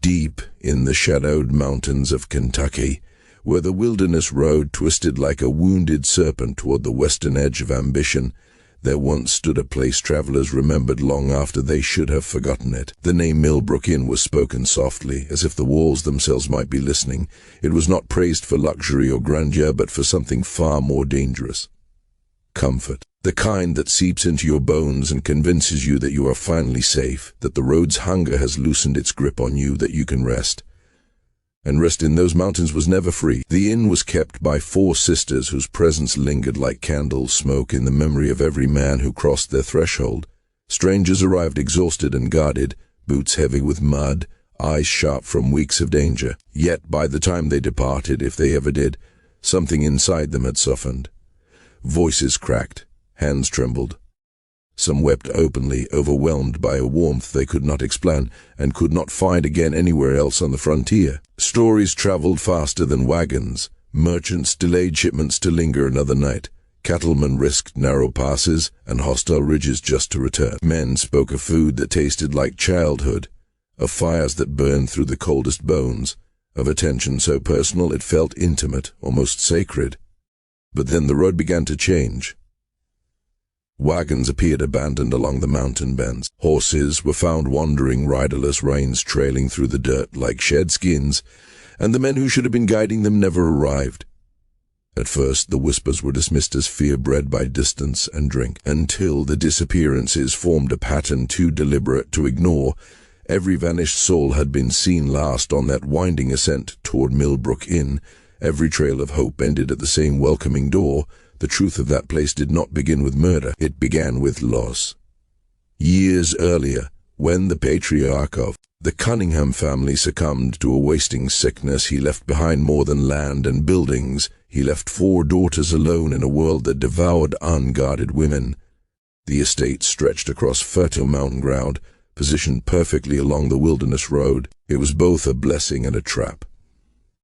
Deep in the shadowed mountains of Kentucky, where the wilderness road twisted like a wounded serpent toward the western edge of ambition, there once stood a place travelers remembered long after they should have forgotten it. The name Millbrook Inn was spoken softly, as if the walls themselves might be listening. It was not praised for luxury or grandeur, but for something far more dangerous. Comfort. The kind that seeps into your bones and convinces you that you are finally safe, that the road's hunger has loosened its grip on you, that you can rest. And rest in those mountains was never free. The inn was kept by 4 sisters whose presence lingered like candle smoke in the memory of every man who crossed their threshold. Strangers arrived exhausted and guarded, boots heavy with mud, eyes sharp from weeks of danger. Yet by the time they departed, if they ever did, something inside them had softened. Voices cracked, hands trembled. Some wept openly, overwhelmed by a warmth they could not explain and could not find again anywhere else on the frontier. Stories traveled faster than wagons. Merchants delayed shipments to linger another night. Cattlemen risked narrow passes and hostile ridges just to return. Men spoke of food that tasted like childhood, of fires that burned through the coldest bones, of attention so personal it felt intimate, almost sacred. But then the road began to change. Wagons appeared abandoned along the mountain bends. Horses were found wandering riderless, reins trailing through the dirt like shed skins, and the men who should have been guiding them never arrived. At first, the whispers were dismissed as fear bred by distance and drink, until the disappearances formed a pattern too deliberate to ignore. Every vanished soul had been seen last on that winding ascent toward Millbrook Inn. Every trail of hope ended at the same welcoming door. The truth of that place did not begin with murder. It began with loss. Years earlier, when the patriarch of the Cunningham family succumbed to a wasting sickness, he left behind more than land and buildings. He left 4 daughters alone in a world that devoured unguarded women. The estate stretched across fertile mountain ground, positioned perfectly along the wilderness road. It was both a blessing and a trap.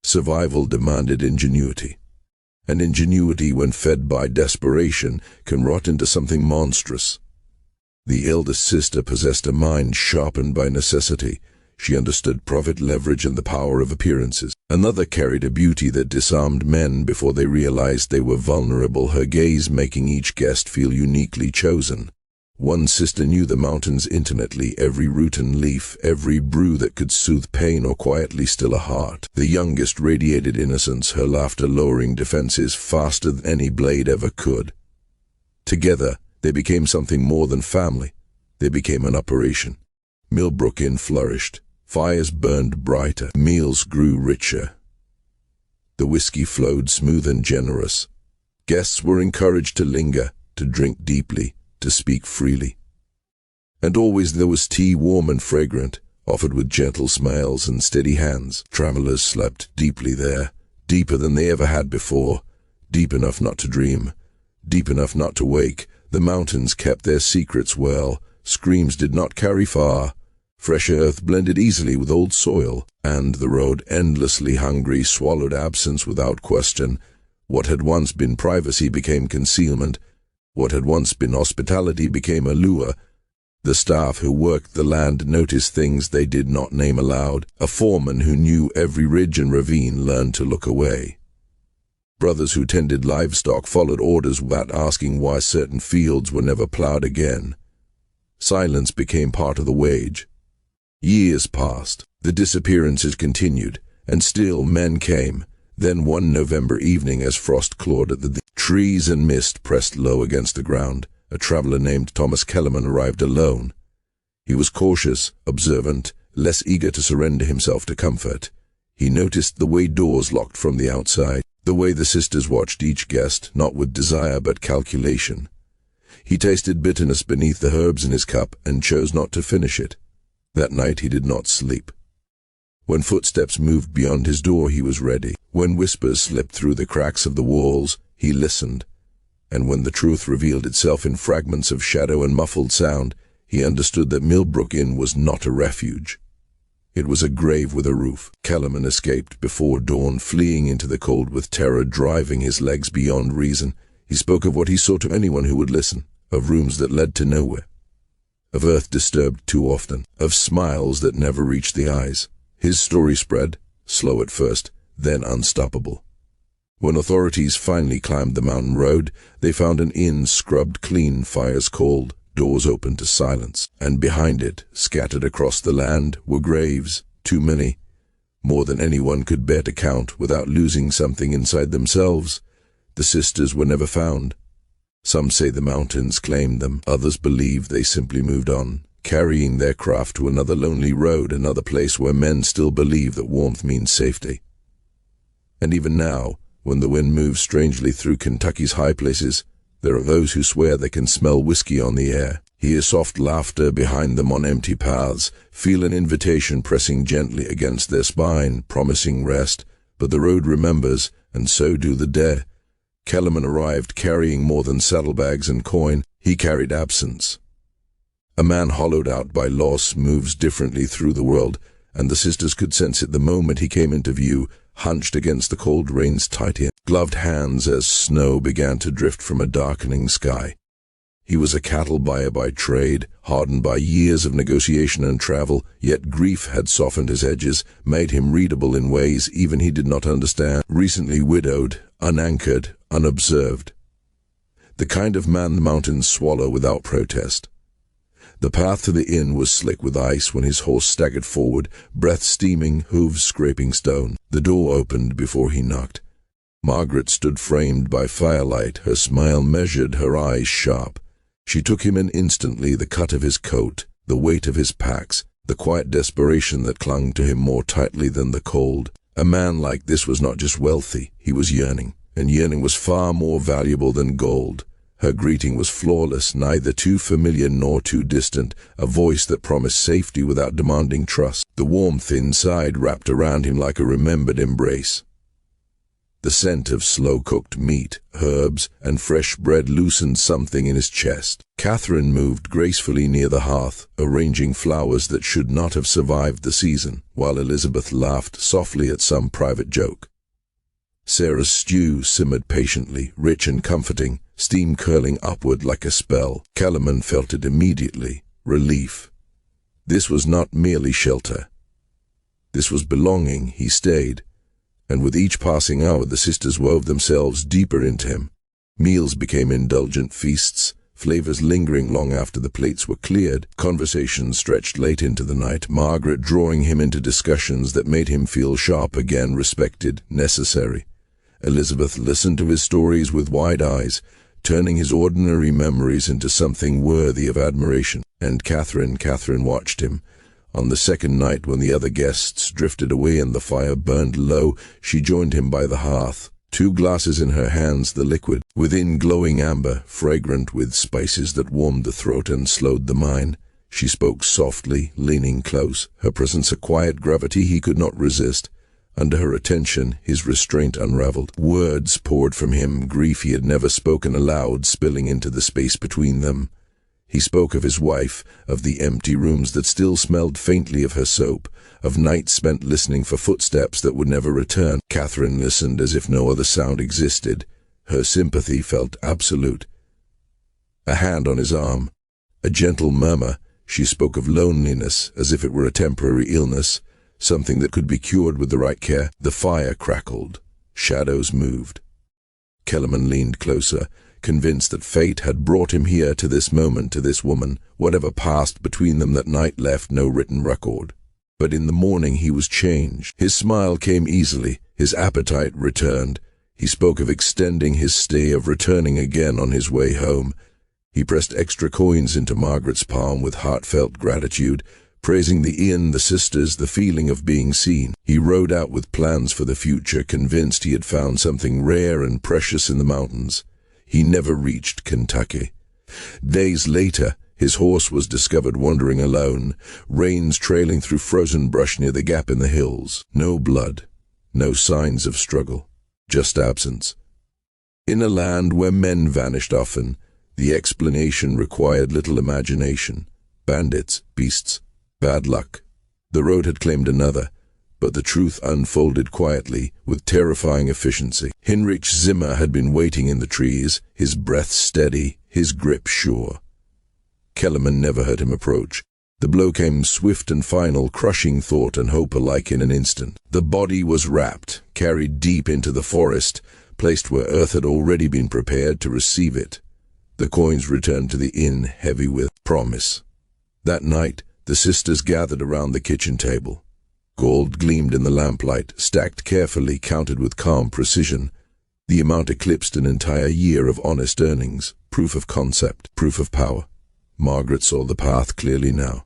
Survival demanded ingenuity. And ingenuity, when fed by desperation, can rot into something monstrous. The eldest sister possessed a mind sharpened by necessity. She understood profit, leverage, and the power of appearances. Another carried a beauty that disarmed men before they realized they were vulnerable, her gaze making each guest feel uniquely chosen. One sister knew the mountains intimately, every root and leaf, every brew that could soothe pain or quietly still a heart. The youngest radiated innocence, her laughter lowering defenses faster than any blade ever could. Together, they became something more than family. They became an operation. Millbrook Inn flourished. Fires burned brighter. Meals grew richer. The whiskey flowed smooth and generous. Guests were encouraged to linger, to drink deeply, to speak freely. And always there was tea, warm and fragrant, offered with gentle smiles and steady hands. Travelers slept deeply there, deeper than they ever had before, deep enough not to dream, deep enough not to wake. The mountains kept their secrets well. Screams did not carry far. Fresh earth blended easily with old soil, and the road, endlessly hungry, swallowed absence without question. What had once been privacy became concealment. What had once been hospitality became a lure. The staff who worked the land noticed things they did not name aloud. A foreman who knew every ridge and ravine learned to look away. Brothers who tended livestock followed orders without asking why certain fields were never plowed again. Silence became part of the wage. Years passed. The disappearances continued, and still men came. Then one November evening, as frost clawed at the trees and mist pressed low against the ground, a traveler named Thomas Kellerman arrived alone. He was cautious, observant, less eager to surrender himself to comfort. He noticed the way doors locked from the outside, the way the sisters watched each guest, not with desire but calculation. He tasted bitterness beneath the herbs in his cup and chose not to finish it. That night he did not sleep. When footsteps moved beyond his door, he was ready. When whispers slipped through the cracks of the walls, he listened. And when the truth revealed itself in fragments of shadow and muffled sound, he understood that Millbrook Inn was not a refuge. It was a grave with a roof. Kellerman escaped before dawn, fleeing into the cold with terror driving his legs beyond reason. He spoke of what he saw to anyone who would listen, of rooms that led to nowhere, of earth disturbed too often, of smiles that never reached the eyes. His story spread, slow at first, then unstoppable. When authorities finally climbed the mountain road, they found an inn scrubbed clean, fires cold, doors open to silence, and behind it, scattered across the land, were graves, too many, more than anyone could bear to count without losing something inside themselves. The sisters were never found. Some say the mountains claimed them, others believe they simply moved on, carrying their craft to another lonely road, another place where men still believe that warmth means safety. And even now, when the wind moves strangely through Kentucky's high places, there are those who swear they can smell whiskey on the air, hear soft laughter behind them on empty paths, feel an invitation pressing gently against their spine, promising rest, but the road remembers, and so do the dead. Kellerman arrived carrying more than saddlebags and coin. He carried absence. A man hollowed out by loss moves differently through the world, and the sisters could sense it the moment he came into view, hunched against the cold rain's tight in, gloved hands as snow began to drift from a darkening sky. He was a cattle buyer by trade, hardened by years of negotiation and travel, yet grief had softened his edges, made him readable in ways even he did not understand. Recently widowed, unanchored, unobserved. The kind of man the mountains swallow without protest. The path to the inn was slick with ice when his horse staggered forward, breath steaming, hooves scraping stone. The door opened before he knocked. Margaret stood framed by firelight, her smile measured, her eyes sharp. She took him in instantly, the cut of his coat, the weight of his packs, the quiet desperation that clung to him more tightly than the cold. A man like this was not just wealthy, he was yearning, and yearning was far more valuable than gold. Her greeting was flawless, neither too familiar nor too distant, a voice that promised safety without demanding trust. The warmth inside wrapped around him like a remembered embrace. The scent of slow-cooked meat, herbs, and fresh bread loosened something in his chest. Catherine moved gracefully near the hearth, arranging flowers that should not have survived the season, while Elizabeth laughed softly at some private joke. Sarah's stew simmered patiently, rich and comforting, steam curling upward like a spell. Kellerman felt it immediately, relief. This was not merely shelter. This was belonging. He stayed, and with each passing hour the sisters wove themselves deeper into him. Meals became indulgent feasts, flavors lingering long after the plates were cleared. Conversations stretched late into the night, Margaret drawing him into discussions that made him feel sharp again, respected, necessary. Elizabeth listened to his stories with wide eyes, turning his ordinary memories into something worthy of admiration. And Catherine watched him. On the second night, when the other guests drifted away and the fire burned low, she joined him by the hearth, 2 glasses in her hands, the liquid within glowing amber, fragrant with spices that warmed the throat and slowed the mind. She spoke softly, leaning close, her presence a quiet gravity he could not resist. Under her attention, his restraint unraveled. Words poured from him, grief he had never spoken aloud, spilling into the space between them. He spoke of his wife, of the empty rooms that still smelled faintly of her soap, of nights spent listening for footsteps that would never return. Catherine listened as if no other sound existed. Her sympathy felt absolute. A hand on his arm, a gentle murmur. She spoke of loneliness as if it were a temporary illness, something that could be cured with the right care. The fire crackled. Shadows moved. Kellerman leaned closer, convinced that fate had brought him here to this moment, to this woman. Whatever passed between them that night left no written record. But in the morning he was changed. His smile came easily, his appetite returned. He spoke of extending his stay, of returning again on his way home. He pressed extra coins into Margaret's palm with heartfelt gratitude, praising the inn, the sisters, the feeling of being seen. He rode out with plans for the future, convinced he had found something rare and precious in the mountains. He never reached Kentucky. Days later, his horse was discovered wandering alone, reins trailing through frozen brush near the gap in the hills. No blood, no signs of struggle, just absence. In a land where men vanished often, the explanation required little imagination. Bandits, beasts, bad luck. The road had claimed another, but the truth unfolded quietly, with terrifying efficiency. Heinrich Zimmer had been waiting in the trees, his breath steady, his grip sure. Kellerman never heard him approach. The blow came swift and final, crushing thought and hope alike in an instant. The body was wrapped, carried deep into the forest, placed where earth had already been prepared to receive it. The coins returned to the inn, heavy with promise. That night, the sisters gathered around the kitchen table. Gold gleamed in the lamplight, stacked carefully, counted with calm precision. The amount eclipsed an entire year of honest earnings, proof of concept, proof of power. Margaret saw the path clearly now.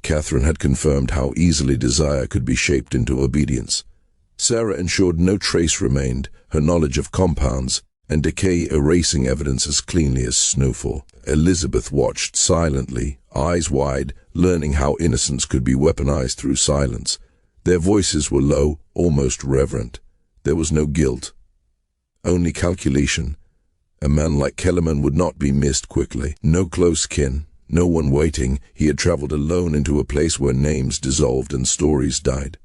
Catherine had confirmed how easily desire could be shaped into obedience. Sarah ensured no trace remained, her knowledge of compounds and decay erasing evidence as cleanly as snowfall. Elizabeth watched silently, eyes wide, learning how innocence could be weaponized through silence. Their voices were low, almost reverent. There was no guilt, only calculation. A man like Kellerman would not be missed quickly. No close kin, no one waiting. He had traveled alone into a place where names dissolved and stories died.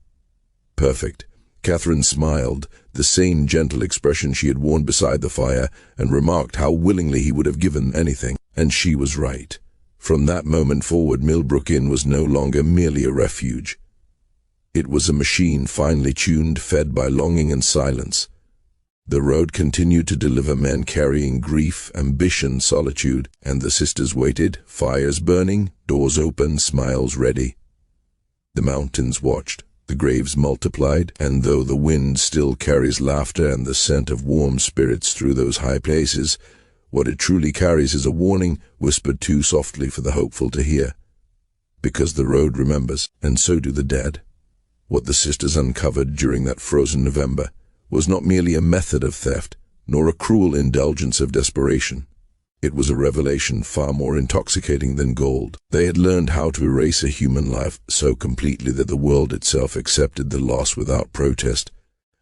Perfect. Catherine smiled, the same gentle expression she had worn beside the fire, and remarked how willingly he would have given anything. And she was right. From that moment forward, Millbrook Inn was no longer merely a refuge. It was a machine finely tuned, fed by longing and silence. The road continued to deliver men carrying grief, ambition, solitude, and the sisters waited, fires burning, doors open, smiles ready. The mountains watched. The graves multiplied, and though the wind still carries laughter and the scent of warm spirits through those high places, what it truly carries is a warning whispered too softly for the hopeful to hear. Because the road remembers, and so do the dead. What the sisters uncovered during that frozen November was not merely a method of theft, nor a cruel indulgence of desperation. It was a revelation far more intoxicating than gold. They had learned how to erase a human life so completely that the world itself accepted the loss without protest.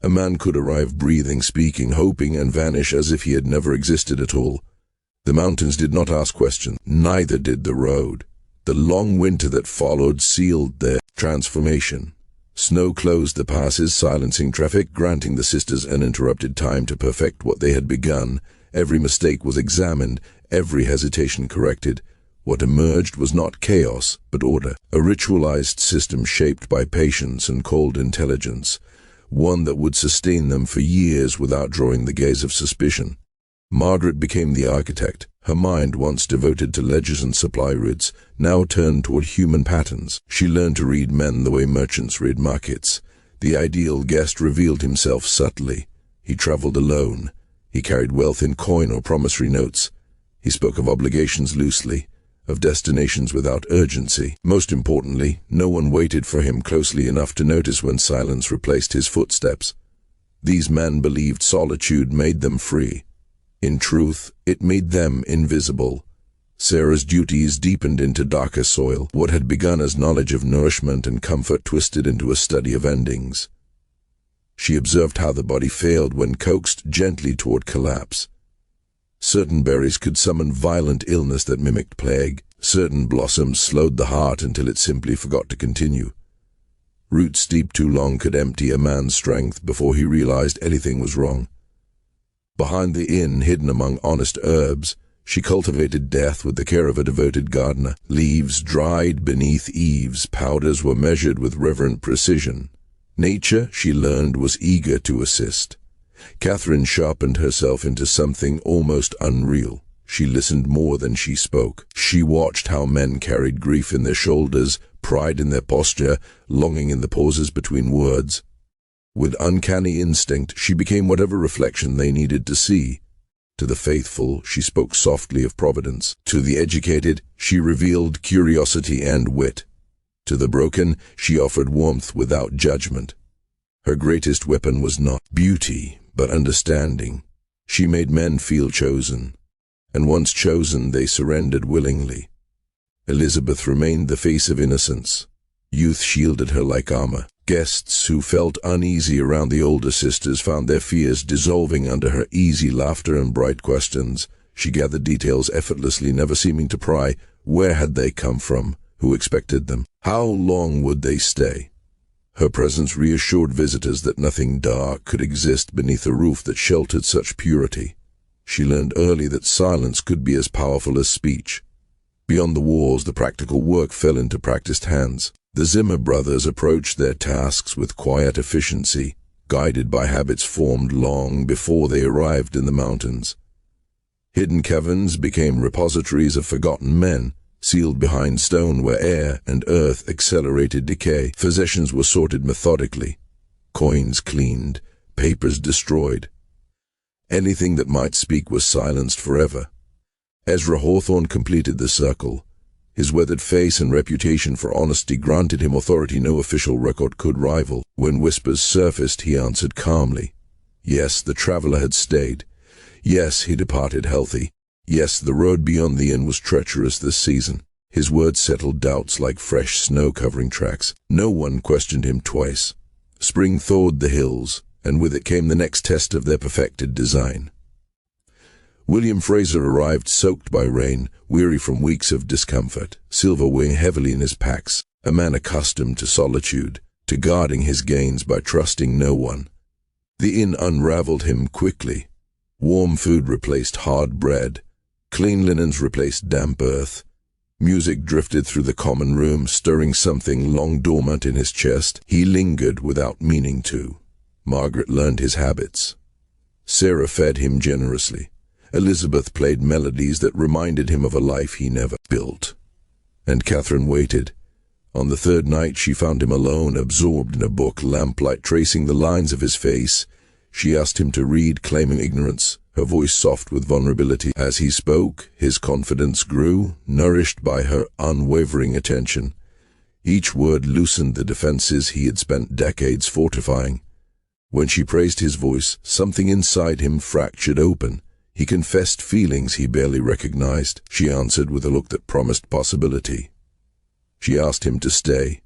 A man could arrive breathing, speaking, hoping, and vanish as if he had never existed at all. The mountains did not ask questions, neither did the road. The long winter that followed sealed their transformation. Snow closed the passes, silencing traffic, granting the sisters uninterrupted time to perfect what they had begun. Every mistake was examined, every hesitation corrected. What emerged was not chaos, but order, a ritualized system shaped by patience and cold intelligence, one that would sustain them for years without drawing the gaze of suspicion. Margaret became the architect. Her mind, once devoted to ledgers and supply routes, now turned toward human patterns. She learned to read men the way merchants read markets. The ideal guest revealed himself subtly. He traveled alone. He carried wealth in coin or promissory notes. He spoke of obligations loosely, of destinations without urgency. Most importantly, no one waited for him closely enough to notice when silence replaced his footsteps. These men believed solitude made them free. In truth, it made them invisible. Sarah's duties deepened into darker soil. What had begun as knowledge of nourishment and comfort twisted into a study of endings. She observed how the body failed when coaxed gently toward collapse. Certain berries could summon violent illness that mimicked plague. Certain blossoms slowed the heart until it simply forgot to continue. Roots steeped too long could empty a man's strength before he realized anything was wrong. Behind the inn, hidden among honest herbs, she cultivated death with the care of a devoted gardener. Leaves dried beneath eaves, powders were measured with reverent precision. Nature, she learned, was eager to assist. Catherine sharpened herself into something almost unreal. She listened more than she spoke. She watched how men carried grief in their shoulders, pride in their posture, longing in the pauses between words. With uncanny instinct, she became whatever reflection they needed to see. To the faithful, she spoke softly of providence. To the educated, she revealed curiosity and wit. To the broken, she offered warmth without judgment. Her greatest weapon was not beauty, but understanding. She made men feel chosen, and once chosen, they surrendered willingly. Elizabeth remained the face of innocence. Youth shielded her like armor. Guests who felt uneasy around the older sisters found their fears dissolving under her easy laughter and bright questions. She gathered details effortlessly, never seeming to pry. Where had they come from? Who expected them? How long would they stay? Her presence reassured visitors that nothing dark could exist beneath a roof that sheltered such purity. She learned early that silence could be as powerful as speech. Beyond the walls, the practical work fell into practiced hands. The Zimmer brothers approached their tasks with quiet efficiency, guided by habits formed long before they arrived in the mountains. Hidden caverns became repositories of forgotten men, sealed behind stone where air and earth accelerated decay. Possessions were sorted methodically, coins cleaned, papers destroyed. Anything that might speak was silenced forever. Ezra Hawthorne completed the circle. His weathered face and reputation for honesty granted him authority no official record could rival. When whispers surfaced, he answered calmly. Yes, the traveler had stayed. Yes, he departed healthy. Yes, the road beyond the inn was treacherous this season. His words settled doubts like fresh snow covering tracks. No one questioned him twice. Spring thawed the hills, and with it came the next test of their perfected design. William Fraser arrived soaked by rain, weary from weeks of discomfort, silver weighing heavily in his packs, a man accustomed to solitude, to guarding his gains by trusting no one. The inn unraveled him quickly. Warm food replaced hard bread. Clean linens replaced damp earth. Music drifted through the common room, stirring something long dormant in his chest. He lingered without meaning to. Margaret learned his habits. Sarah fed him generously. Elizabeth played melodies that reminded him of a life he never built. And Catherine waited. On the third night she found him alone, absorbed in a book, lamplight tracing the lines of his face. She asked him to read, claiming ignorance, her voice soft with vulnerability. As he spoke, his confidence grew, nourished by her unwavering attention. Each word loosened the defenses he had spent decades fortifying. When she praised his voice, something inside him fractured open. He confessed feelings he barely recognized. She answered with a look that promised possibility. She asked him to stay.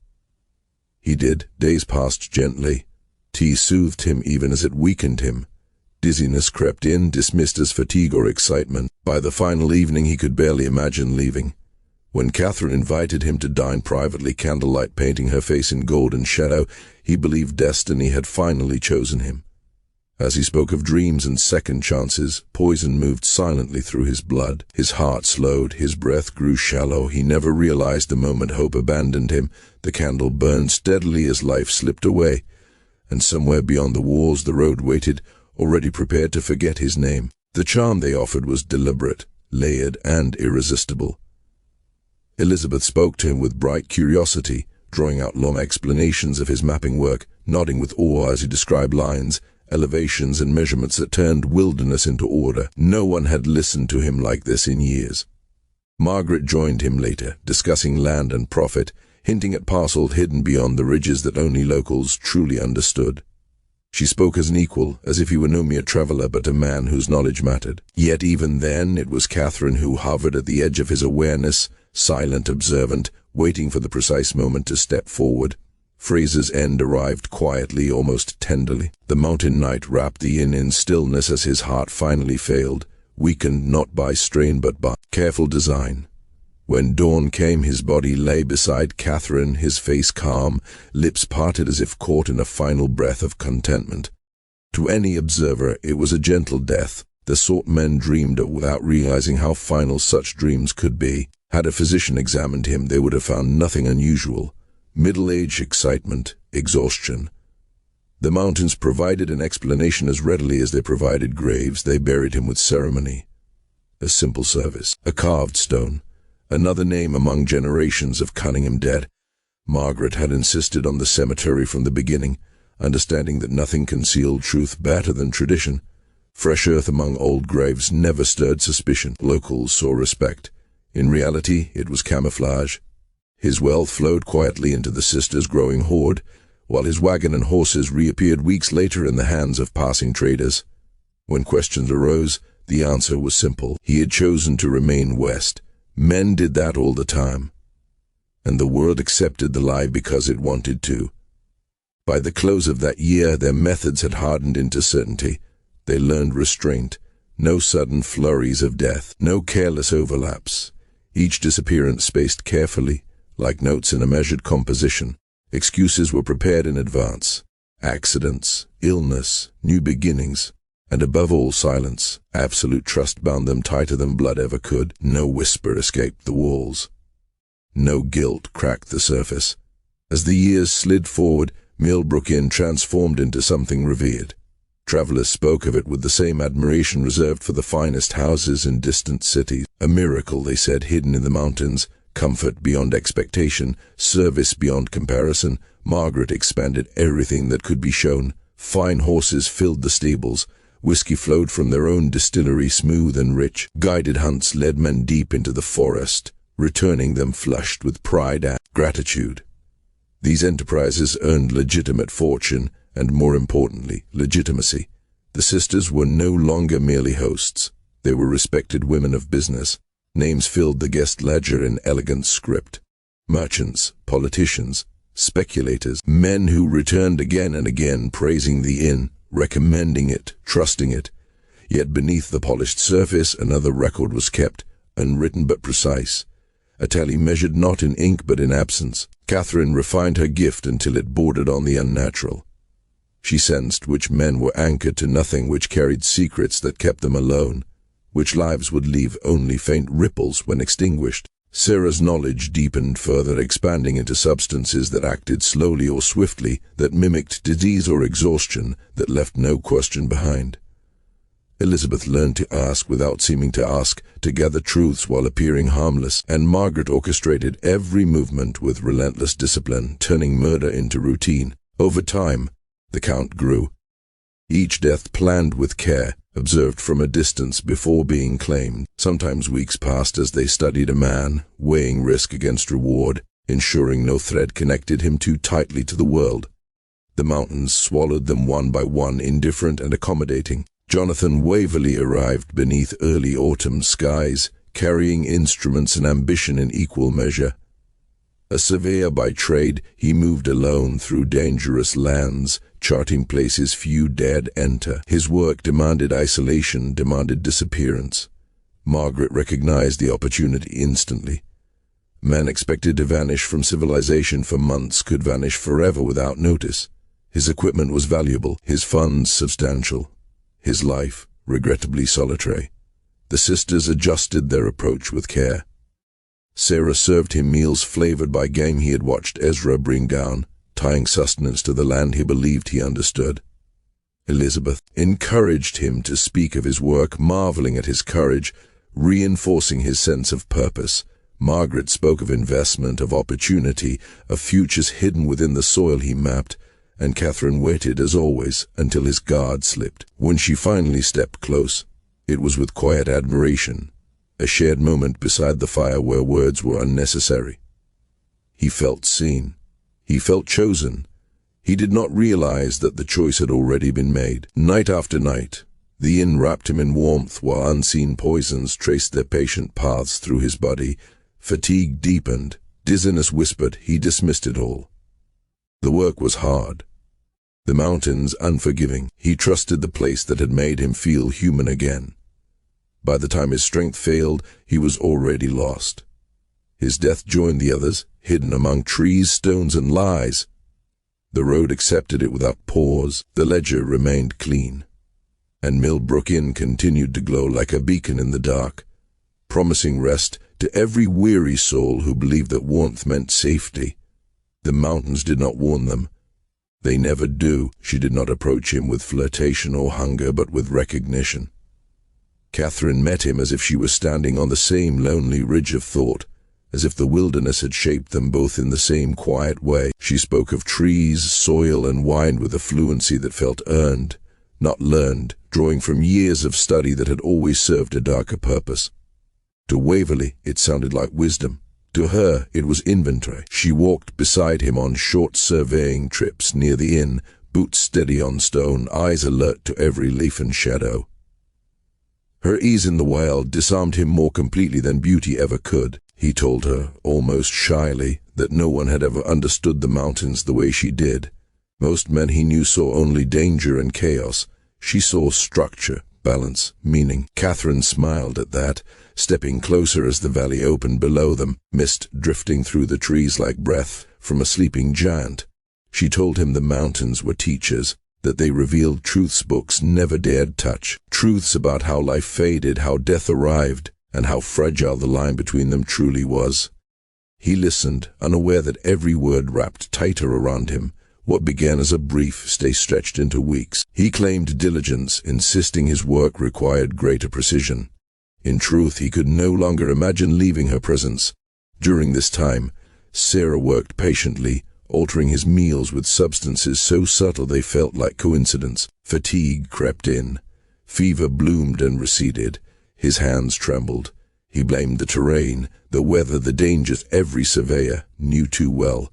He did. Days passed gently. Tea soothed him even as it weakened him. Dizziness crept in, dismissed as fatigue or excitement. By the final evening he could barely imagine leaving. When Catherine invited him to dine privately, candlelight painting her face in golden shadow, he believed destiny had finally chosen him. As he spoke of dreams and second chances, poison moved silently through his blood. His heart slowed, his breath grew shallow. He never realized the moment hope abandoned him. The candle burned steadily as life slipped away, and somewhere beyond the walls the road waited, already prepared to forget his name. The charm they offered was deliberate, layered, and irresistible. Elizabeth spoke to him with bright curiosity, drawing out long explanations of his mapping work, nodding with awe as he described lines, elevations and measurements that turned wilderness into order. No one had listened to him like this in years. Margaret joined him later, discussing land and profit, hinting at parcels hidden beyond the ridges that only locals truly understood. She spoke as an equal, as if he were no mere traveler but a man whose knowledge mattered. Yet even then it was Catherine who hovered at the edge of his awareness, silent, observant, waiting for the precise moment to step forward. Fraser's end arrived quietly, almost tenderly. The mountain night wrapped the inn in stillness as his heart finally failed, weakened not by strain but by careful design. When dawn came, his body lay beside Catherine, his face calm, lips parted as if caught in a final breath of contentment. To any observer, it was a gentle death, the sort men dreamed of without realizing how final such dreams could be. Had a physician examined him, they would have found nothing unusual. Middle-age excitement, exhaustion. The mountains provided an explanation as readily as they provided graves. They buried him with ceremony. A simple service, a carved stone, another name among generations of Cunningham dead. Margaret had insisted on the cemetery from the beginning, understanding that nothing concealed truth better than tradition. Fresh earth among old graves never stirred suspicion. Locals saw respect. In reality, it was camouflage. His wealth flowed quietly into the sisters' growing hoard, while his wagon and horses reappeared weeks later in the hands of passing traders. When questions arose, the answer was simple. He had chosen to remain west. Men did that all the time. And the world accepted the lie because it wanted to. By the close of that year, their methods had hardened into certainty. They learned restraint, no sudden flurries of death, no careless overlaps. Each disappearance spaced carefully, like notes in a measured composition. Excuses were prepared in advance. Accidents, illness, new beginnings. And above all, silence. Absolute trust bound them tighter than blood ever could. No whisper escaped the walls. No guilt cracked the surface. As the years slid forward, Millbrook Inn transformed into something revered. Travelers spoke of it with the same admiration reserved for the finest houses in distant cities. A miracle, they said, hidden in the mountains, comfort beyond expectation, service beyond comparison. Margaret expanded everything that could be shown. Fine horses filled the stables. Whiskey flowed from their own distillery, smooth and rich. Guided hunts led men deep into the forest, returning them flushed with pride and gratitude. These enterprises earned legitimate fortune and, more importantly, legitimacy. The sisters were no longer merely hosts. They were respected women of business. Names filled the guest ledger in elegant script. Merchants, politicians, speculators, men who returned again and again praising the inn, recommending it, trusting it. Yet beneath the polished surface another record was kept, unwritten but precise. A tally measured not in ink but in absence. Catherine refined her gift until it bordered on the unnatural. She sensed which men were anchored to nothing, which carried secrets that kept them alone, which lives would leave only faint ripples when extinguished. Sarah's knowledge deepened further, expanding into substances that acted slowly or swiftly, that mimicked disease or exhaustion, that left no question behind. Elizabeth learned to ask without seeming to ask, to gather truths while appearing harmless, and Margaret orchestrated every movement with relentless discipline, turning murder into routine. Over time, the count grew. Each death planned with care, observed from a distance before being claimed. Sometimes weeks passed as they studied a man, weighing risk against reward, ensuring no thread connected him too tightly to the world. The mountains swallowed them one by one, indifferent and accommodating. Jonathan Waverley arrived beneath early autumn skies, carrying instruments and ambition in equal measure. A surveyor by trade, he moved alone through dangerous lands, charting places few dared enter. His work demanded isolation, demanded disappearance. Margaret recognized the opportunity instantly. Man expected to vanish from civilization for months could vanish forever without notice. His equipment was valuable, his funds substantial, his life regrettably solitary. The sisters adjusted their approach with care. Sarah served him meals flavored by game he had watched Ezra bring down, tying sustenance to the land he believed he understood. Elizabeth encouraged him to speak of his work, marveling at his courage, reinforcing his sense of purpose. Margaret spoke of investment, of opportunity, of futures hidden within the soil he mapped, and Catherine waited, as always, until his guard slipped. When she finally stepped close, it was with quiet admiration, a shared moment beside the fire where words were unnecessary. He felt seen. He felt chosen. He did not realize that the choice had already been made. Night after night, the inn wrapped him in warmth while unseen poisons traced their patient paths through his body. Fatigue deepened. Dizziness whispered. He dismissed it all. The work was hard. The mountains unforgiving. He trusted the place that had made him feel human again. By the time his strength failed, he was already lost. His death joined the others, hidden among trees, stones, and lies. The road accepted it without pause. The ledger remained clean. And Millbrook Inn continued to glow like a beacon in the dark, promising rest to every weary soul who believed that warmth meant safety. The mountains did not warn them. They never do. She did not approach him with flirtation or hunger, but with recognition. Catherine met him as if she was standing on the same lonely ridge of thought, as if the wilderness had shaped them both in the same quiet way. She spoke of trees, soil, and wine with a fluency that felt earned, not learned, drawing from years of study that had always served a darker purpose. To Waverley, it sounded like wisdom. To her, it was inventory. She walked beside him on short surveying trips near the inn, boots steady on stone, eyes alert to every leaf and shadow. Her ease in the wild disarmed him more completely than beauty ever could. He told her, almost shyly, that no one had ever understood the mountains the way she did. Most men he knew saw only danger and chaos. She saw structure, balance, meaning. Catherine smiled at that, stepping closer as the valley opened below them, mist drifting through the trees like breath from a sleeping giant. She told him the mountains were teachers, that they revealed truths books never dared touch, truths about how life faded, how death arrived, and how fragile the line between them truly was. He listened, unaware that every word wrapped tighter around him. What began as a brief stay stretched into weeks. He claimed diligence, insisting his work required greater precision. In truth, he could no longer imagine leaving her presence. During this time, Sarah worked patiently, altering his meals with substances so subtle they felt like coincidence. Fatigue crept in. Fever bloomed and receded. His hands trembled. He blamed the terrain, the weather, the dangers every surveyor knew too well.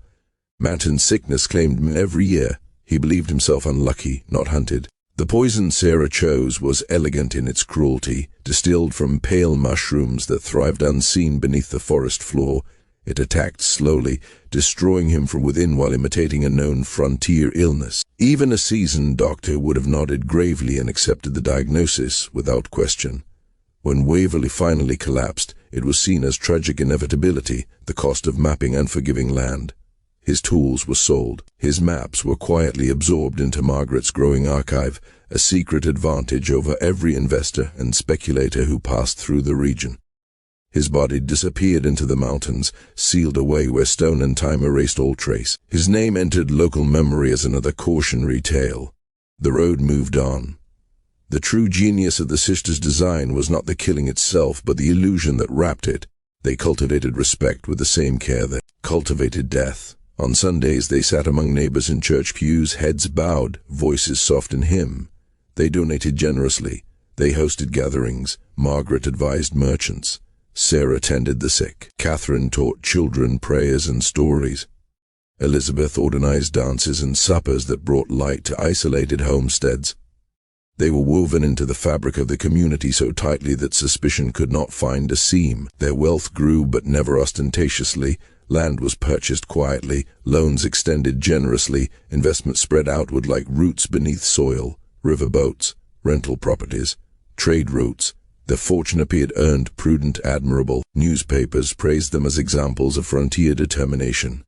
Mountain sickness claimed him every year. He believed himself unlucky, not hunted. The poison Sarah chose was elegant in its cruelty, distilled from pale mushrooms that thrived unseen beneath the forest floor. It attacked slowly, destroying him from within while imitating a known frontier illness. Even a seasoned doctor would have nodded gravely and accepted the diagnosis without question. When Waverley finally collapsed, it was seen as tragic inevitability, the cost of mapping unforgiving land. His tools were sold. His maps were quietly absorbed into Margaret's growing archive, a secret advantage over every investor and speculator who passed through the region. His body disappeared into the mountains, sealed away where stone and time erased all trace. His name entered local memory as another cautionary tale. The road moved on. The true genius of the sisters' design was not the killing itself, but the illusion that wrapped it. They cultivated respect with the same care that cultivated death. On Sundays they sat among neighbors in church pews, heads bowed, voices soft in hymn. They donated generously. They hosted gatherings. Margaret advised merchants. Sarah tended the sick. Catherine taught children prayers and stories. Elizabeth organized dances and suppers that brought light to isolated homesteads. They were woven into the fabric of the community so tightly that suspicion could not find a seam. Their wealth grew, but never ostentatiously. Land was purchased quietly, loans extended generously, investments spread outward like roots beneath soil, riverboats, rental properties, trade routes. Their fortune appeared earned, prudent, admirable. Newspapers praised them as examples of frontier determination.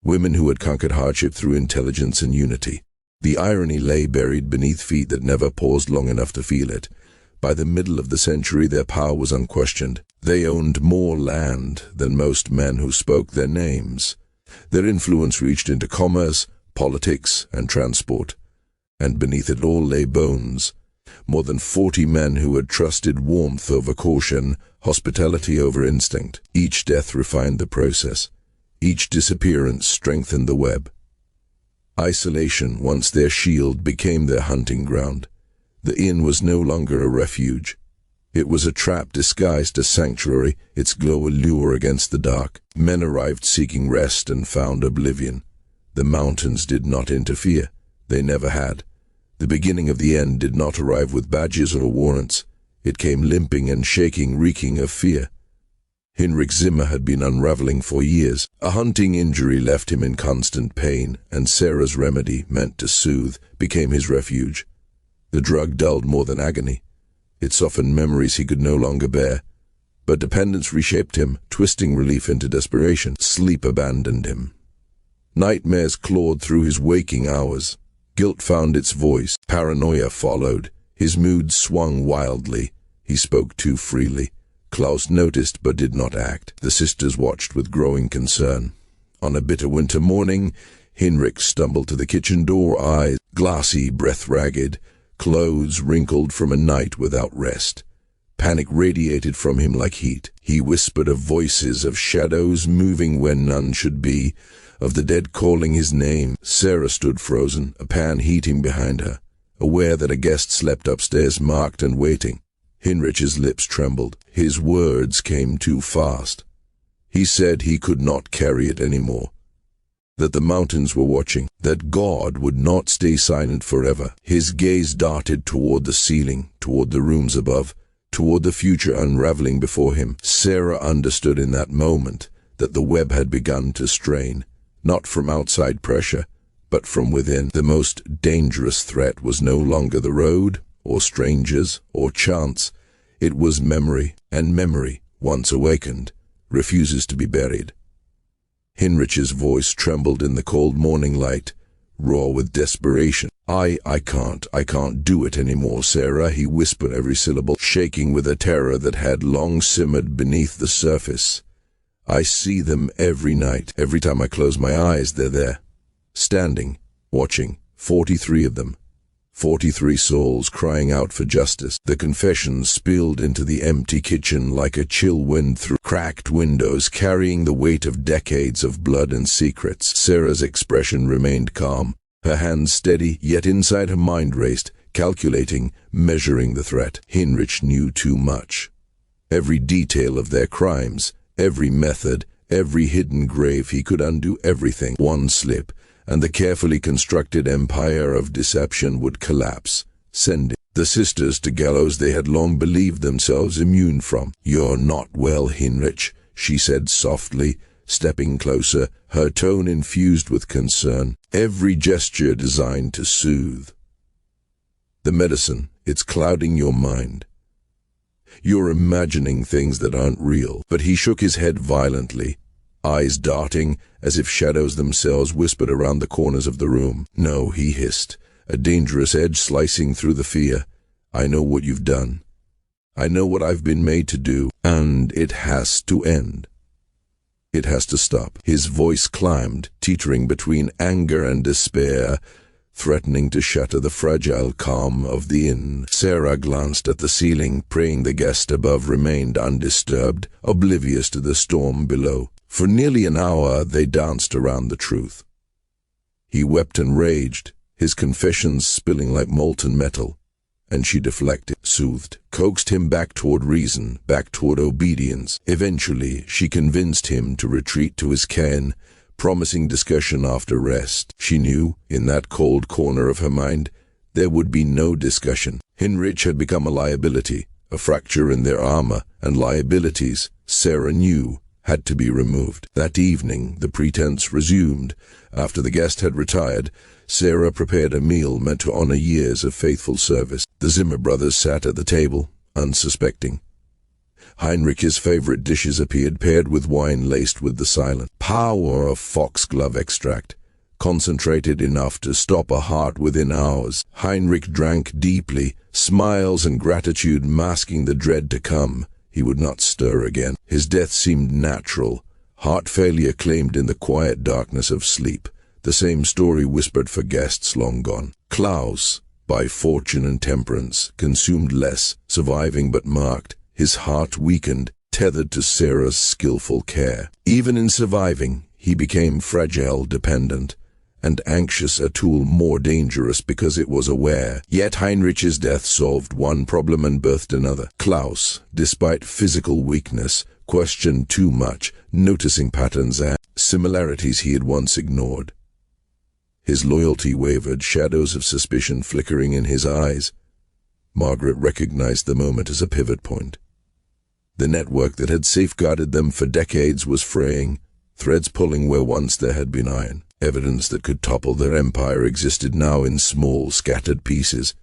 Women who had conquered hardship through intelligence and unity. The irony lay buried beneath feet that never paused long enough to feel it. By the middle of the century, their power was unquestioned. They owned more land than most men who spoke their names. Their influence reached into commerce, politics, and transport. And beneath it all lay bones. More than 40 men who had trusted warmth over caution, hospitality over instinct. Each death refined the process. Each disappearance strengthened the web. Isolation, once their shield, became their hunting ground. The inn was no longer a refuge. It was a trap disguised as sanctuary, its glow a lure against the dark. Men arrived seeking rest and found oblivion. The mountains did not interfere. They never had. The beginning of the end did not arrive with badges or warrants. It came limping and shaking, reeking of fear. Hinrich Zimmer had been unraveling for years. A hunting injury left him in constant pain, and Sarah's remedy, meant to soothe, became his refuge. The drug dulled more than agony. It softened memories he could no longer bear. But dependence reshaped him, twisting relief into desperation. Sleep abandoned him. Nightmares clawed through his waking hours. Guilt found its voice. Paranoia followed. His mood swung wildly. He spoke too freely. Klaus noticed but did not act. The sisters watched with growing concern. On a bitter winter morning, Hinrich stumbled to the kitchen door, eyes glassy, breath ragged, clothes wrinkled from a night without rest. Panic radiated from him like heat. He whispered of voices, of shadows moving where none should be, of the dead calling his name. Sarah stood frozen, a pan heating behind her, aware that a guest slept upstairs, marked and waiting. Hinrich's lips trembled. His words came too fast. He said he could not carry it anymore. That the mountains were watching. That God would not stay silent forever. His gaze darted toward the ceiling, toward the rooms above, toward the future unraveling before him. Sarah understood in that moment that the web had begun to strain, not from outside pressure, but from within. The most dangerous threat was no longer the road, or strangers, or chance. It was memory, and memory, once awakened, refuses to be buried. Hinrich's voice trembled in the cold morning light. raw with desperation. I can't do it anymore, Sarah, he whispered every syllable, shaking with a terror that had long simmered beneath the surface. I see them every night. Every time I close my eyes, they're there, standing, watching. 43 of them. 43 souls crying out for justice. The confessions spilled into the empty kitchen like a chill wind through cracked windows, carrying the weight of decades of blood and secrets. Sarah's expression remained calm, her hands steady, yet inside her mind raced, calculating, measuring the threat. Heinrich knew too much. Every detail of their crimes, every method, every hidden grave, he could undo everything. One slip, and the carefully constructed empire of deception would collapse, sending the sisters to gallows they had long believed themselves immune from. "You're not well, Heinrich," she said softly, stepping closer, her tone infused with concern, every gesture designed to soothe. "The medicine, it's clouding your mind. You're imagining things that aren't real." But he shook his head violently, eyes darting as if shadows themselves whispered around the corners of the room. "No," he hissed, a dangerous edge slicing through the fear. "I know what you've done. I know what I've been made to do, and it has to end. It has to stop." His voice climbed, teetering between anger and despair, threatening to shatter the fragile calm of the inn. Sarah glanced at the ceiling, praying the guest above remained undisturbed, oblivious to the storm below. For nearly an hour they danced around the truth. He wept and raged, his confessions spilling like molten metal, and she deflected, soothed, coaxed him back toward reason, back toward obedience. Eventually, she convinced him to retreat to his cairn, promising discussion after rest. She knew, in that cold corner of her mind, there would be no discussion. Heinrich had become a liability, a fracture in their armor, and liabilities, Sarah knew, had to be removed. That evening, the pretense resumed. After the guest had retired, Sarah prepared a meal meant to honor years of faithful service. The Zimmer brothers sat at the table, unsuspecting. Heinrich's favorite dishes appeared, paired with wine laced with the silent power of foxglove extract, concentrated enough to stop a heart within hours. Heinrich drank deeply, smiles and gratitude masking the dread to come. He would not stir again. His death seemed natural, heart failure claimed in the quiet darkness of sleep, the same story whispered for guests long gone. Klaus, by fortune and temperance, consumed less, surviving but marked, his heart weakened, tethered to Sarah's skillful care. Even in surviving, he became fragile, dependent, and anxious, a tool more dangerous because it was aware. Yet Heinrich's death solved one problem and birthed another. Klaus, despite physical weakness, questioned too much, noticing patterns and similarities he had once ignored. His loyalty wavered, shadows of suspicion flickering in his eyes. Margaret recognized the moment as a pivot point. The network that had safeguarded them for decades was fraying, threads pulling where once there had been iron. Evidence that could topple their empire existed now in small, scattered pieces.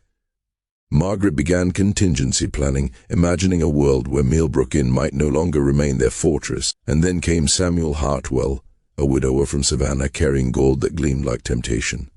Margaret began contingency planning, imagining a world where Millbrook Inn might no longer remain their fortress. And then came Samuel Hartwell, a widower from Savannah carrying gold that gleamed like temptation.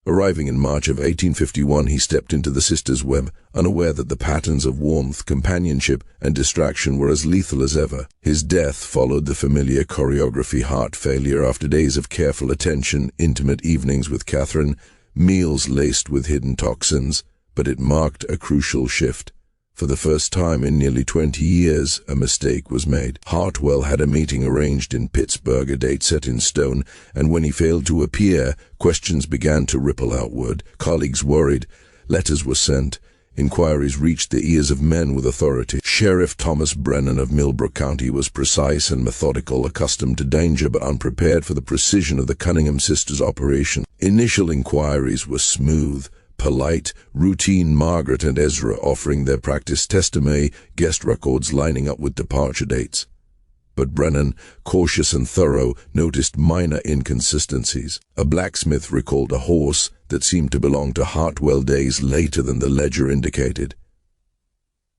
Arriving in March of 1851, he stepped into the sisters' web, unaware that the patterns of warmth, companionship, and distraction were as lethal as ever. His death followed the familiar choreography: heart failure after days of careful attention, intimate evenings with Catherine, meals laced with hidden toxins, but it marked a crucial shift. For the first time in nearly 20 years, a mistake was made. Hartwell had a meeting arranged in Pittsburgh, a date set in stone, and when he failed to appear, questions began to ripple outward. Colleagues worried. Letters were sent. Inquiries reached the ears of men with authority. Sheriff Thomas Brennan of Millbrook County was precise and methodical, accustomed to danger but unprepared for the precision of the Cunningham sisters' operation. Initial inquiries were smooth, polite, routine. Margaret and Ezra offering their practice testimony, guest records lining up with departure dates. But Brennan, cautious and thorough, noticed minor inconsistencies. A blacksmith recalled a horse that seemed to belong to Hartwell days later than the ledger indicated.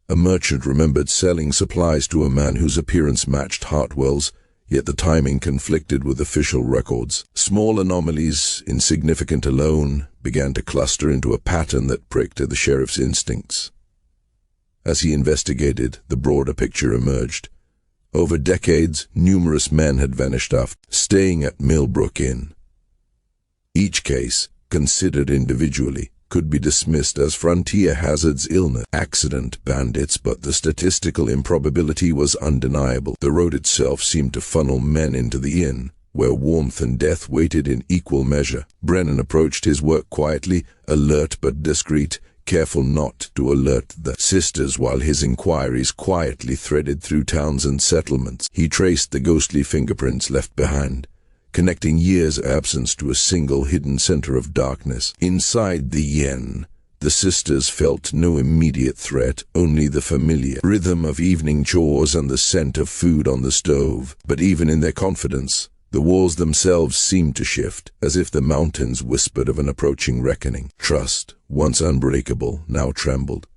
A merchant remembered selling supplies to a man whose appearance matched Hartwell's, yet the timing conflicted with official records. Small anomalies, insignificant alone, began to cluster into a pattern that pricked at the sheriff's instincts. As he investigated, the broader picture emerged. Over decades, numerous men had vanished after staying at Millbrook Inn. Each case, considered individually, could be dismissed as frontier hazards, illness, accident, bandits, but the statistical improbability was undeniable. The road itself seemed to funnel men into the inn, where warmth and death waited in equal measure. Brennan approached his work quietly, alert but discreet, careful not to alert the sisters while his inquiries quietly threaded through towns and settlements. He traced the ghostly fingerprints left behind, connecting years' absence to a single hidden center of darkness. Inside the inn, the sisters felt no immediate threat, only the familiar rhythm of evening chores and the scent of food on the stove. But even in their confidence, the walls themselves seemed to shift, as if the mountains whispered of an approaching reckoning. Trust, once unbreakable, now trembled.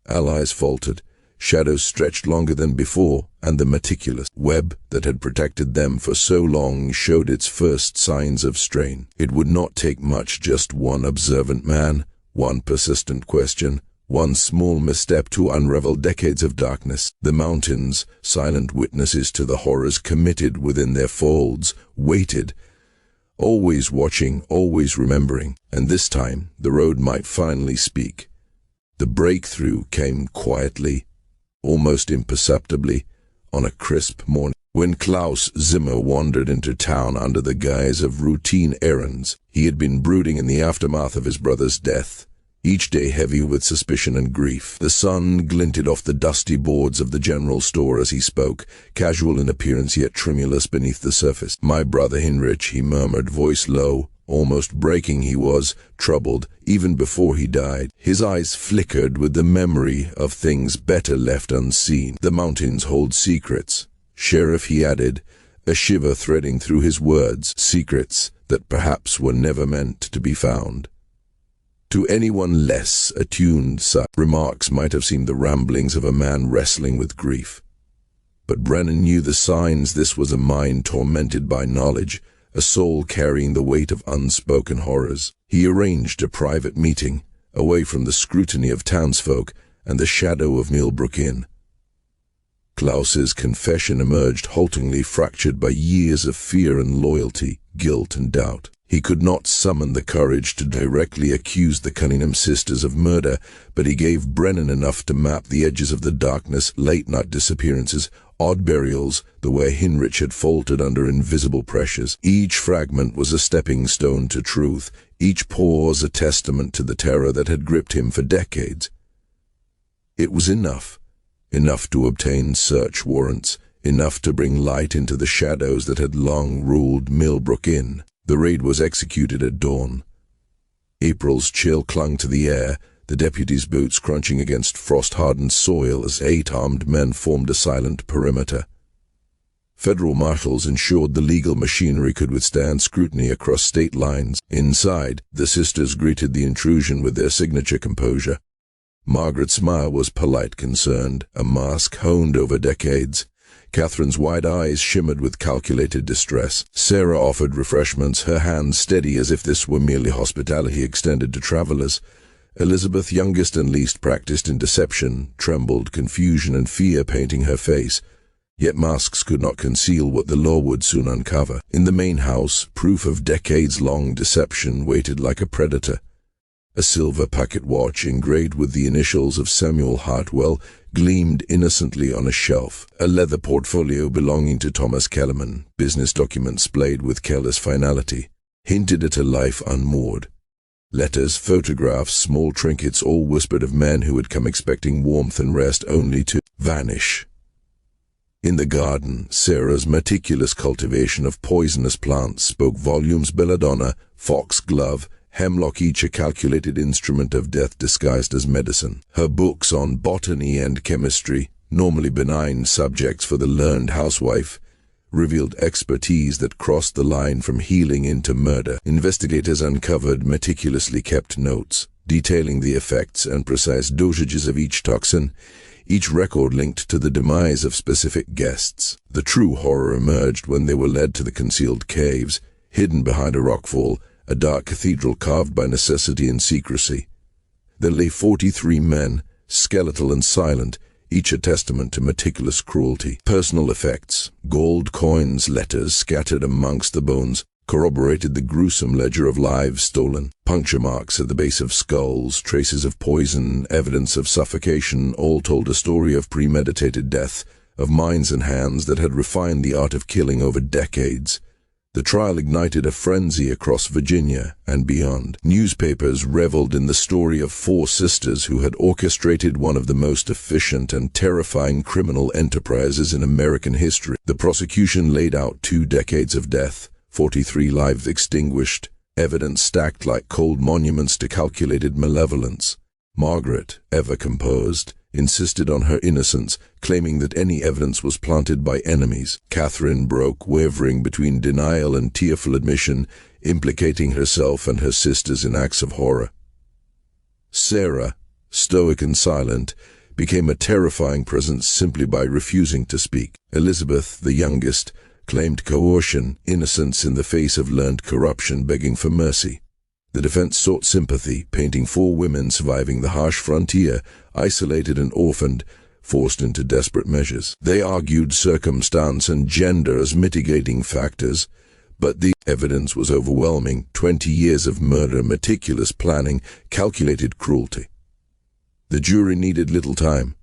Allies faltered. Shadows stretched longer than before, and the meticulous web that had protected them for so long showed its first signs of strain. It would not take much, just one observant man, one persistent question, one small misstep to unravel decades of darkness. The mountains, silent witnesses to the horrors committed within their folds, waited, always watching, always remembering, and this time the road might finally speak. The breakthrough came quietly, almost imperceptibly, on a crisp morning. When Klaus Zimmer wandered into town under the guise of routine errands, he had been brooding in the aftermath of his brother's death, each day heavy with suspicion and grief. The sun glinted off the dusty boards of the general store as he spoke, casual in appearance yet tremulous beneath the surface. "My brother Heinrich," he murmured, voice low, almost breaking. He was troubled even before he died. His eyes flickered with the memory of things better left unseen. "The mountains hold secrets, Sheriff," he added, a shiver threading through his words, "secrets that perhaps were never meant to be found." To anyone less attuned, such remarks might have seemed the ramblings of a man wrestling with grief. But Brennan knew the signs. This was a mind tormented by knowledge, a soul carrying the weight of unspoken horrors. He arranged a private meeting, away from the scrutiny of townsfolk and the shadow of Millbrook Inn. Klaus's confession emerged haltingly, fractured by years of fear and loyalty, guilt and doubt. He could not summon the courage to directly accuse the Cunningham sisters of murder, but he gave Brennan enough to map the edges of the darkness: late-night disappearances, odd burials, the way Heinrich had faltered under invisible pressures. Each fragment was a stepping stone to truth, each pause a testament to the terror that had gripped him for decades. It was enough to obtain search warrants, enough to bring light into the shadows that had long ruled Millbrook Inn. The raid was executed at dawn. April's chill clung to the air, the deputies' boots crunching against frost-hardened soil as 8 armed men formed a silent perimeter. Federal marshals ensured the legal machinery could withstand scrutiny across state lines. Inside, the sisters greeted the intrusion with their signature composure. Margaret's smile was polite, concerned, a mask honed over decades. Catherine's wide eyes shimmered with calculated distress. Sarah offered refreshments, her hands steady as if this were merely hospitality extended to travelers. Elizabeth, youngest and least practiced in deception, trembled, confusion and fear painting her face. Yet masks could not conceal what the law would soon uncover. In the main house, proof of decades-long deception waited like a predator. A silver pocket watch engraved with the initials of Samuel Hartwell gleamed innocently on a shelf. A leather portfolio belonging to Thomas Kellerman, business documents splayed with careless finality, hinted at a life unmoored. Letters, photographs, small trinkets, all whispered of men who had come expecting warmth and rest only to vanish. In the garden, Sarah's meticulous cultivation of poisonous plants spoke volumes. Belladonna, foxglove, hemlock, each a calculated instrument of death disguised as medicine. Her books on botany and chemistry, normally benign subjects for the learned housewife, revealed expertise that crossed the line from healing into murder. Investigators uncovered meticulously kept notes, detailing the effects and precise dosages of each toxin, each record linked to the demise of specific guests. The true horror emerged when they were led to the concealed caves, hidden behind a rockfall, a dark cathedral carved by necessity and secrecy. There lay 43 men, skeletal and silent, each a testament to meticulous cruelty. Personal effects, gold coins, letters scattered amongst the bones, corroborated the gruesome ledger of lives stolen. Puncture marks at the base of skulls, traces of poison, evidence of suffocation, all told a story of premeditated death, of minds and hands that had refined the art of killing over decades. The trial ignited a frenzy across Virginia and beyond. Newspapers reveled in the story of 4 sisters who had orchestrated one of the most efficient and terrifying criminal enterprises in American history. The prosecution laid out 2 decades of death, 43 lives extinguished, evidence stacked like cold monuments to calculated malevolence. Margaret, ever composed, insisted on her innocence, claiming that any evidence was planted by enemies. Catherine broke, wavering between denial and tearful admission, implicating herself and her sisters in acts of horror. Sarah, stoic and silent, became a terrifying presence simply by refusing to speak. Elizabeth, the youngest, claimed coercion, innocence in the face of learned corruption, begging for mercy. The defense sought sympathy, painting 4 women surviving the harsh frontier, isolated and orphaned, forced into desperate measures. They argued circumstance and gender as mitigating factors, but the evidence was overwhelming. 20 years of murder, meticulous planning, calculated cruelty. The jury needed little time.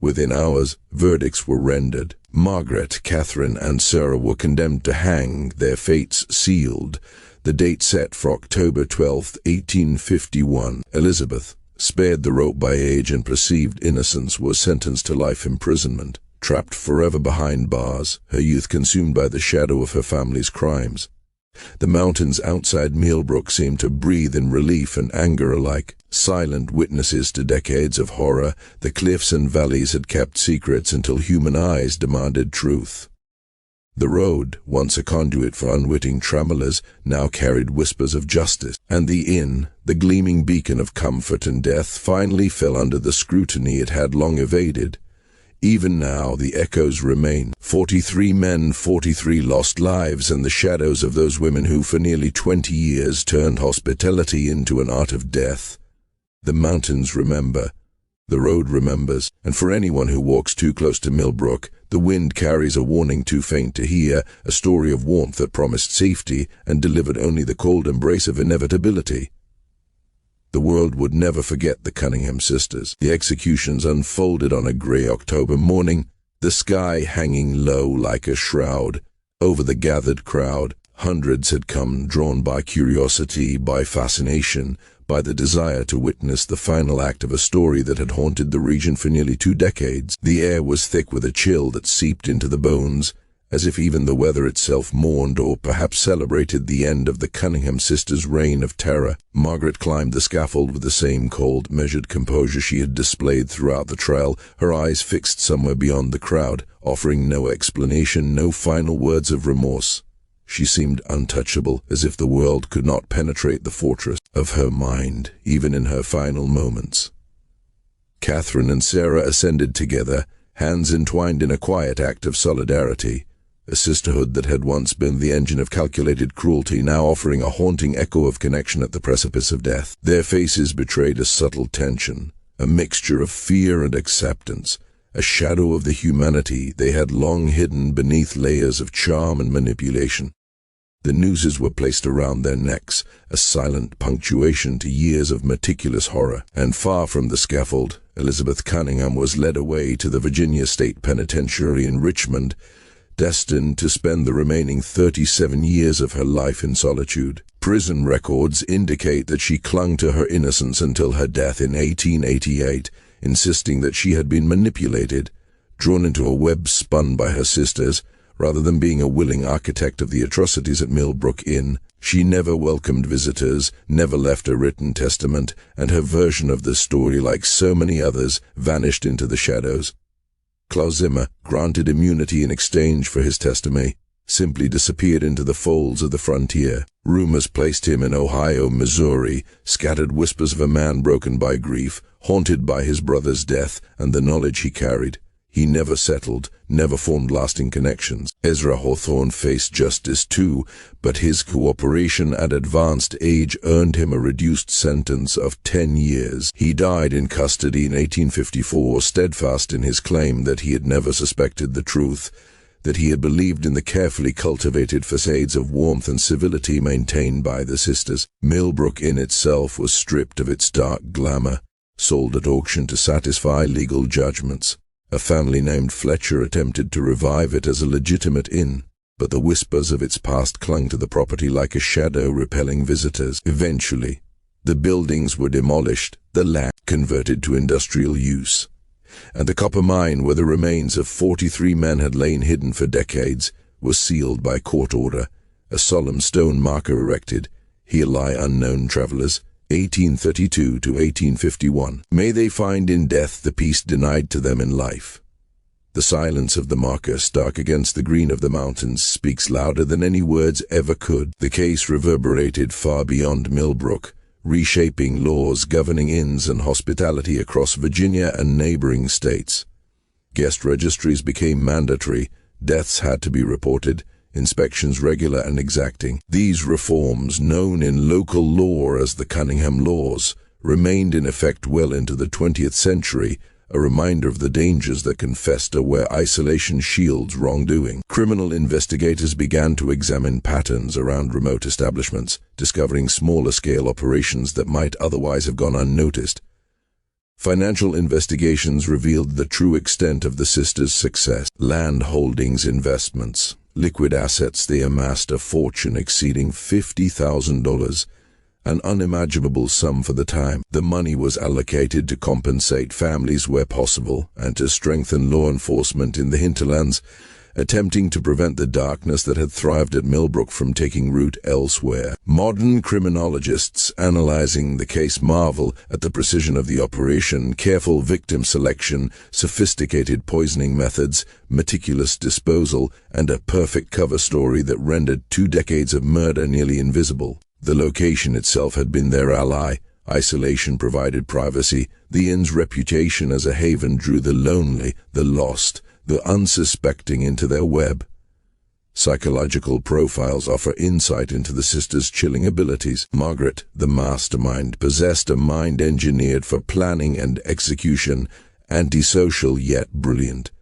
Within hours, verdicts were rendered. Margaret, Catherine, and Sarah were condemned to hang, their fates sealed. The date set for October 12, 1851. Elizabeth, spared the rope by age and perceived innocence, was sentenced to life imprisonment. Trapped forever behind bars, her youth consumed by the shadow of her family's crimes. The mountains outside Millbrook seemed to breathe in relief and anger alike. Silent witnesses to decades of horror, the cliffs and valleys had kept secrets until human eyes demanded truth. The road, once a conduit for unwitting travelers, now carried whispers of justice, and the inn, the gleaming beacon of comfort and death, finally fell under the scrutiny it had long evaded. Even now, the echoes remain. 43 men, 43 lost lives, and the shadows of those women who for nearly 20 years turned hospitality into an art of death. The mountains remember. The road remembers, and for anyone who walks too close to Millbrook, the wind carries a warning too faint to hear, a story of warmth that promised safety and delivered only the cold embrace of inevitability. The world would never forget the Cunningham sisters. The executions unfolded on a grey October morning, the sky hanging low like a shroud. Over the gathered crowd, hundreds had come, drawn by curiosity, by fascination, by the desire to witness the final act of a story that had haunted the region for nearly 2 decades. The air was thick with a chill that seeped into the bones, as if even the weather itself mourned or perhaps celebrated the end of the Cunningham sisters' reign of terror. Margaret climbed the scaffold with the same cold, measured composure she had displayed throughout the trial, her eyes fixed somewhere beyond the crowd, offering no explanation, no final words of remorse. She seemed untouchable, as if the world could not penetrate the fortress of her mind, even in her final moments. Catherine and Sarah ascended together, hands entwined in a quiet act of solidarity. A sisterhood that had once been the engine of calculated cruelty, now offering a haunting echo of connection at the precipice of death. Their faces betrayed a subtle tension, a mixture of fear and acceptance, a shadow of the humanity they had long hidden beneath layers of charm and manipulation. The nooses were placed around their necks, a silent punctuation to years of meticulous horror. And far from the scaffold, Elizabeth Cunningham was led away to the Virginia State Penitentiary in Richmond, destined to spend the remaining 37 years of her life in solitude. Prison records indicate that she clung to her innocence until her death in 1888, insisting that she had been manipulated, drawn into a web spun by her sisters, rather than being a willing architect of the atrocities at Millbrook Inn. She never welcomed visitors, never left a written testament, and her version of the story, like so many others, vanished into the shadows. Klaus Zimmer, granted immunity in exchange for his testimony, simply disappeared into the folds of the frontier. Rumors placed him in Ohio, Missouri, scattered whispers of a man broken by grief, haunted by his brother's death and the knowledge he carried. He never settled, never formed lasting connections. Ezra Hawthorne faced justice too, but his cooperation at advanced age earned him a reduced sentence of 10 years. He died in custody in 1854, steadfast in his claim that he had never suspected the truth, that he had believed in the carefully cultivated facades of warmth and civility maintained by the sisters. Millbrook Inn itself was stripped of its dark glamour, sold at auction to satisfy legal judgments. A family named Fletcher attempted to revive it as a legitimate inn, but the whispers of its past clung to the property like a shadow repelling visitors. Eventually, the buildings were demolished, the land converted to industrial use, and the copper mine where the remains of 43 men had lain hidden for decades was sealed by court order, a solemn stone marker erected, "Here lie unknown travelers, 1832 to 1851. May they find in death the peace denied to them in life." The silence of the marker, stark against the green of the mountains, speaks louder than any words ever could. The case reverberated far beyond Millbrook, reshaping laws governing inns and hospitality across Virginia and neighboring states. Guest registries became mandatory, deaths had to be reported, inspections regular and exacting. These reforms, known in local law as the Cunningham laws, remained in effect well into the 20th century, a reminder of the dangers that can fester where isolation shields wrongdoing. Criminal investigators began to examine patterns around remote establishments, discovering smaller-scale operations that might otherwise have gone unnoticed. Financial investigations revealed the true extent of the sisters' success. Land holdings, investments, liquid assets they amassed a fortune exceeding $50,000, an unimaginable sum for the time. The money was allocated to compensate families where possible and to strengthen law enforcement in the hinterlands, attempting to prevent the darkness that had thrived at Millbrook from taking root elsewhere. Modern criminologists analyzing the case marvel at the precision of the operation, careful victim selection, sophisticated poisoning methods, meticulous disposal, and a perfect cover story that rendered 2 decades of murder nearly invisible. The location itself had been their ally. Isolation provided privacy. The inn's reputation as a haven drew the lonely, the lost, the unsuspecting into their web. Psychological profiles offer insight into the sisters' chilling abilities. Margaret, the mastermind, possessed a mind engineered for planning and execution, antisocial yet brilliant.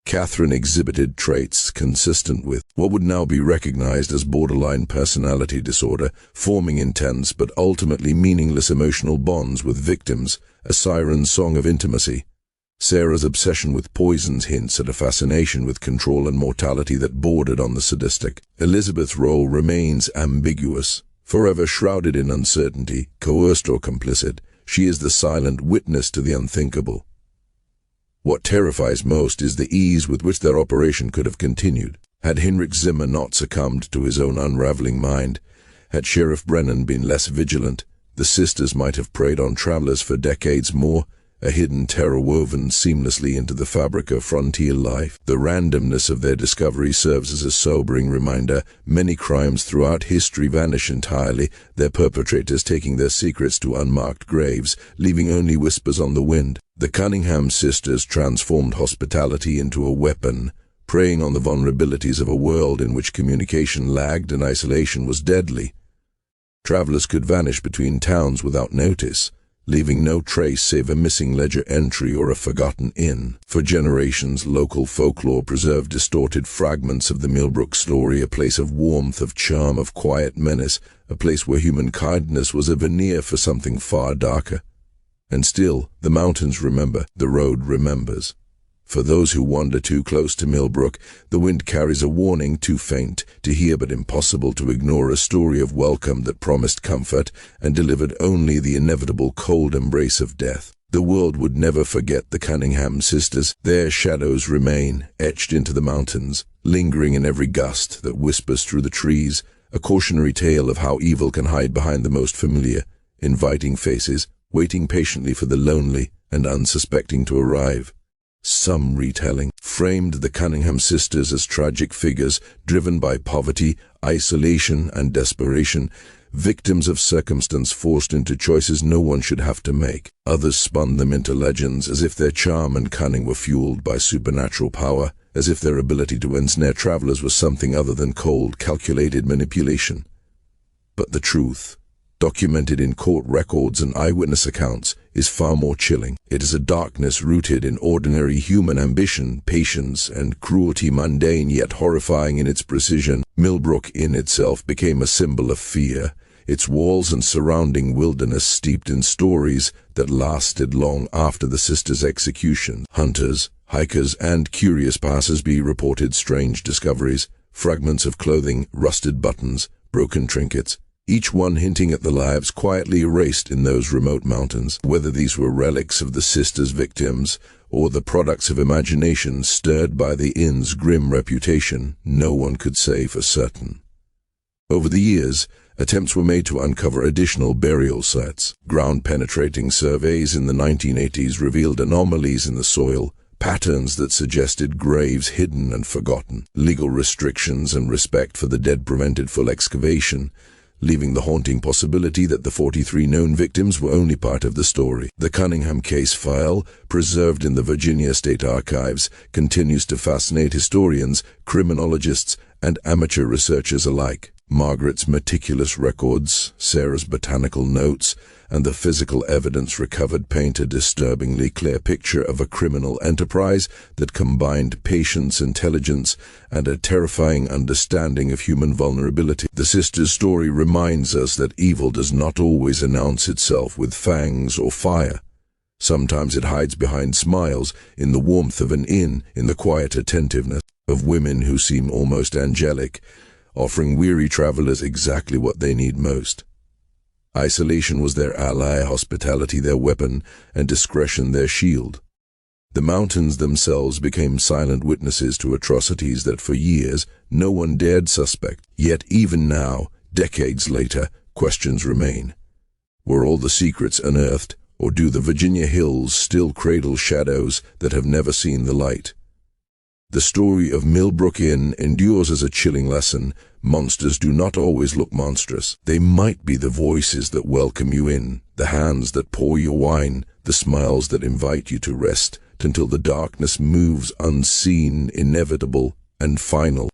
Catherine exhibited traits consistent with what would now be recognized as borderline personality disorder, forming intense but ultimately meaningless emotional bonds with victims, a siren song of intimacy. Sarah's obsession with poisons hints at a fascination with control and mortality that bordered on the sadistic. Elizabeth's role remains ambiguous. Forever shrouded in uncertainty, coerced or complicit, she is the silent witness to the unthinkable. What terrifies most is the ease with which their operation could have continued. Had Heinrich Zimmer not succumbed to his own unraveling mind, had Sheriff Brennan been less vigilant, the sisters might have preyed on travelers for decades more, a hidden terror woven seamlessly into the fabric of frontier life. The randomness of their discovery serves as a sobering reminder. Many crimes throughout history vanish entirely, their perpetrators taking their secrets to unmarked graves, leaving only whispers on the wind. The Cunningham sisters transformed hospitality into a weapon, preying on the vulnerabilities of a world in which communication lagged and isolation was deadly. Travelers could vanish between towns without notice, leaving no trace save a missing ledger entry or a forgotten inn. For generations, local folklore preserved distorted fragments of the Millbrook story, a place of warmth, of charm, of quiet menace, a place where human kindness was a veneer for something far darker. And still, the mountains remember, the road remembers. For those who wander too close to Millbrook, the wind carries a warning too faint to hear but impossible to ignore, a story of welcome that promised comfort and delivered only the inevitable cold embrace of death. The world would never forget the Cunningham sisters. Their shadows remain, etched into the mountains, lingering in every gust that whispers through the trees, a cautionary tale of how evil can hide behind the most familiar, inviting faces, waiting patiently for the lonely and unsuspecting to arrive. Some retelling framed the Cunningham sisters as tragic figures driven by poverty, isolation, and desperation, victims of circumstance forced into choices no one should have to make. Others spun them into legends as if their charm and cunning were fueled by supernatural power, as if their ability to ensnare travelers was something other than cold, calculated manipulation. But the truth, documented in court records and eyewitness accounts, is far more chilling. It is a darkness rooted in ordinary human ambition, patience, and cruelty, mundane yet horrifying in its precision. Millbrook Inn itself became a symbol of fear, its walls and surrounding wilderness steeped in stories that lasted long after the sisters' execution. Hunters, hikers, and curious passers-by reported strange discoveries, fragments of clothing, rusted buttons, broken trinkets, each one hinting at the lives quietly erased in those remote mountains. Whether these were relics of the sisters' victims or the products of imagination stirred by the inn's grim reputation, no one could say for certain. Over the years, attempts were made to uncover additional burial sites. Ground-penetrating surveys in the 1980s revealed anomalies in the soil, patterns that suggested graves hidden and forgotten. Legal restrictions and respect for the dead prevented full excavation, leaving the haunting possibility that the 43 known victims were only part of the story. The Cunningham case file, preserved in the Virginia State Archives, continues to fascinate historians, criminologists, and amateur researchers alike. Margaret's meticulous records, Sarah's botanical notes, and the physical evidence recovered paint a disturbingly clear picture of a criminal enterprise that combined patience, intelligence, and a terrifying understanding of human vulnerability. The sisters' story reminds us that evil does not always announce itself with fangs or fire. Sometimes it hides behind smiles, in the warmth of an inn, in the quiet attentiveness of women who seem almost angelic, offering weary travelers exactly what they need most. Isolation was their ally, hospitality their weapon, and discretion their shield. The mountains themselves became silent witnesses to atrocities that for years no one dared suspect. Yet even now, decades later, questions remain. Were all the secrets unearthed, or do the Virginia hills still cradle shadows that have never seen the light? The story of Millbrook Inn endures as a chilling lesson. Monsters do not always look monstrous. They might be the voices that welcome you in, the hands that pour your wine, the smiles that invite you to rest, until the darkness moves unseen, inevitable, and final.